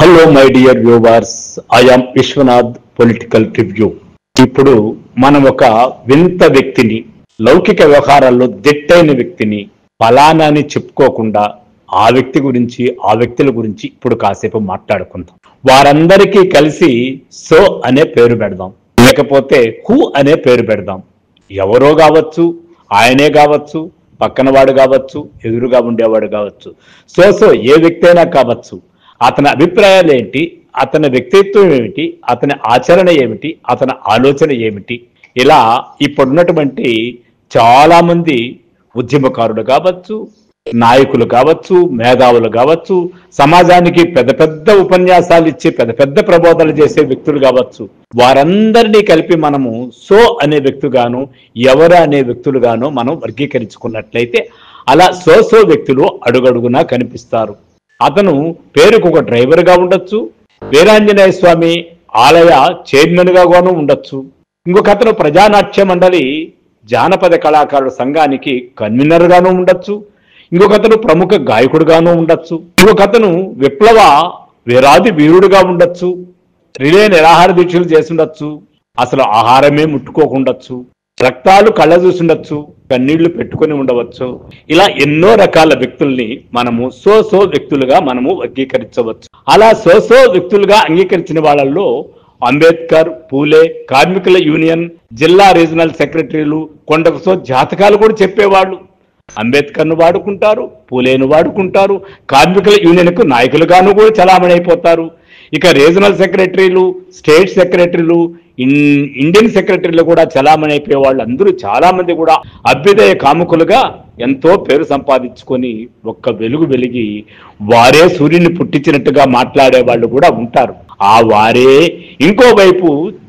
Hello my dear viewers, I am Vishwanath political review. ఇప్పుడు మనం ఒక వింత వ్యక్తిని, లౌకిక వ్యవహారాల్లో దిట్టైన వ్యక్తిని, ఫలానాని చెప్పుకోకుండా ఆ వ్యక్తి గురించి, ఆ వ్యక్తుల గురించి ఇప్పుడు కాసేపు మాట్లాడుకుందాం. వారందరికీ కలిసి సో అనే పేరు పెడదాం, లేకపోతే హూ అనే పేరు పెడదాం. ఎవరో కావచ్చు, ఆయనే కావచ్చు, పక్కన వాడు కావచ్చు, ఎదురుగా ఉండేవాడు కావచ్చు, సో ఏ వ్యక్తి అయినా కావచ్చు. అతని అభిప్రాయాలు ఏంటి, అతని వ్యక్తిత్వం ఏమిటి, అతని ఆచరణ ఏమిటి, అతని ఆలోచన ఏమిటి, ఇలా ఇప్పుడున్నటువంటి చాలా మంది ఉద్యమకారులు కావచ్చు, నాయకులు కావచ్చు, మేధావులు కావచ్చు, సమాజానికి పెద్ద పెద్ద ఉపన్యాసాలు ఇచ్చి పెద్ద పెద్ద ప్రబోధనలు చేసే వ్యక్తులు కావచ్చు, వారందరినీ కలిపి మనము సో అనే వ్యక్తిగాను, ఎవరు అనే వ్యక్తులుగాను మనం వర్గీకరించుకున్నట్లయితే అలా సో వ్యక్తులు అడుగడుగునా కనిపిస్తారు. అతను పేరుకు ఒక డ్రైవర్గా ఉండొచ్చు, వీరాంజనేయ స్వామి ఆలయ చైర్మన్ గాను ఉండొచ్చు, ఇంకొక అతను ప్రజానాట్య మండలి జానపద కళాకారుల సంఘానికి కన్వీనర్ గాను ఉండొచ్చు, ఇంకొక అతను ప్రముఖ గాయకుడుగాను ఉండొచ్చు, ఇంకొక అతను విప్లవ వీరాది వీరుడుగా ఉండొచ్చు, రిలే నిరాహార దీక్షలు చేసి ఉండొచ్చు, అసలు ఆహారమే ముట్టుకోకుండొచ్చు, రక్తాలు కళ్ళ చూసుండొచ్చు, కన్నీళ్లు పెట్టుకుని ఉండవచ్చు. ఇలా ఎన్నో రకాల వ్యక్తుల్ని మనము సో వ్యక్తులుగా మనము వర్గీకరించవచ్చు. అలా సో వ్యక్తులుగా అంగీకరించిన వాళ్ళల్లో అంబేద్కర్, పూలే, కార్మికుల యూనియన్ జిల్లా రీజనల్ సెక్రటరీలు కొండకు జాతకాలు కూడా చెప్పేవాళ్ళు. అంబేద్కర్ను వాడుకుంటారు, పూలేను వాడుకుంటారు, కార్మికుల యూనియన్కు నాయకులుగాను కూడా చలామణి అయిపోతారు. ఇక రీజనల్ సెక్రటరీలు, స్టేట్ సెక్రటరీలు, ఇండియన్ సెక్రటరీలు కూడా చలామణి అయిపోయే వాళ్ళు అందరూ చాలా మంది కూడా అభ్యుదయ కాముకులుగా ఎంతో పేరు సంపాదించుకొని ఒక్క వెలుగు వెలిగి వారే సూర్యుని పుట్టించినట్టుగా మాట్లాడే వాళ్ళు కూడా ఉంటారు. ఆ వారే ఇంకోవైపు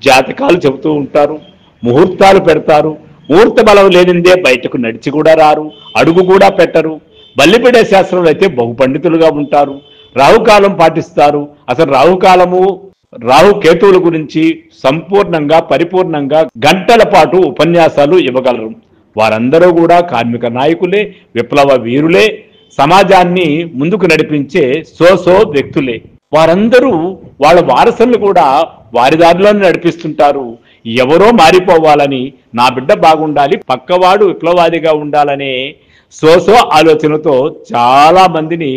జాతకాలు చెబుతూ ఉంటారు, ముహూర్తాలు పెడతారు. ముహూర్త బలం లేనిదే బయటకు నడిచి కూడా రారు, అడుగు కూడా పెట్టరు. బల్లిపెడే శాస్త్రంలో అయితే బహు పండితులుగా ఉంటారు, రాహుకాలం పాటిస్తారు. అసలు రాహు కేతువుల గురించి సంపూర్ణంగా పరిపూర్ణంగా గంటల పాటు ఉపన్యాసాలు ఇవ్వగలరు. వారందరూ కూడా కార్మిక నాయకులే, విప్లవ వీరులే, సమాజాన్ని ముందుకు నడిపించే సో వ్యక్తులే. వారందరూ వాళ్ళ వారసులను కూడా వారి దారిలోనే నడిపిస్తుంటారు. ఎవరో మారిపోవాలని, నా బిడ్డ బాగుండాలి, పక్కవాడు విప్లవాదిగా ఉండాలనే సో ఆలోచనతో చాలా మందిని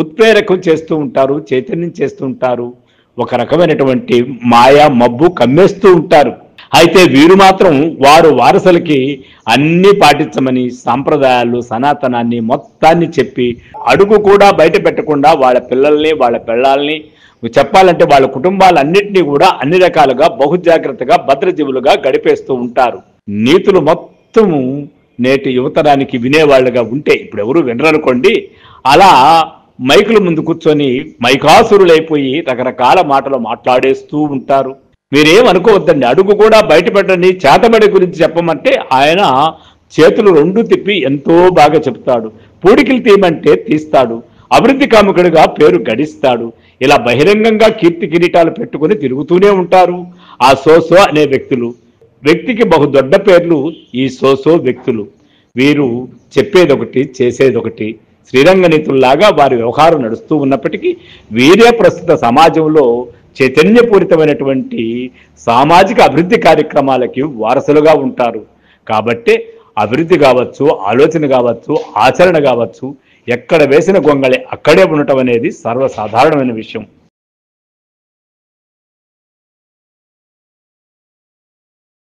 ఉత్ప్రేరకం చేస్తూ ఉంటారు, చైతన్యం చేస్తూ ఉంటారు. ఒక రకమైనటువంటి మాయా మబ్బు కమ్మేస్తూ ఉంటారు. అయితే వీరు మాత్రం వారు వారసులకి అన్ని పాటించమని సాంప్రదాయాలు, సనాతనాన్ని మొత్తాన్ని చెప్పి అడుగు కూడా బయట పెట్టకుండా వాళ్ళ పిల్లల్ని, వాళ్ళ పిల్లల్ని, చెప్పాలంటే వాళ్ళ కుటుంబాలన్నింటినీ కూడా అన్ని రకాలుగా బహుజాగ్రత్తగా భద్రజీవులుగా గడిపేస్తూ ఉంటారు. నీతులు మొత్తము నేటి యువతరానికి వినేవాళ్ళుగా ఉంటే ఇప్పుడు ఎవరు వినరనుకోండి, అలా మైకుల ముందు కూర్చొని మైకాసురులైపోయి రకరకాల మాటలు మాట్లాడేస్తూ ఉంటారు. మీరేమనుకోవద్దండి, అడుగు కూడా బయట పెట్టండి. చేతబడి గురించి చెప్పమంటే ఆయన చేతులు రెండు తిప్పి ఎంతో బాగా చెప్తాడు. పూడికిలు తీయమంటే తీస్తాడు. అభివృద్ధి కాముకుడిగా పేరు గడిస్తాడు. ఇలా బహిరంగంగా కీర్తి కిరీటాలు పెట్టుకుని తిరుగుతూనే ఉంటారు ఆ సో అనే వ్యక్తులు. వ్యక్తికి బహు దొడ్డ పేర్లు ఈ సో వ్యక్తులు. వీరు చెప్పేదొకటి, చేసేదొకటి. శ్రీరంగనీతుల్లాగా వారి వ్యవహారం నడుస్తూ ఉన్నప్పటికీ వీరే ప్రస్తుత సమాజంలో చైతన్యపూరితమైనటువంటి సామాజిక అభివృద్ధి కార్యక్రమాలకి వారసులుగా ఉంటారు. కాబట్టి అభివృద్ధి కావచ్చు, ఆలోచన కావచ్చు, ఆచరణ కావచ్చు, ఎక్కడ వేసిన గొంగళి అక్కడే ఉండటం అనేది సర్వసాధారణమైన విషయం.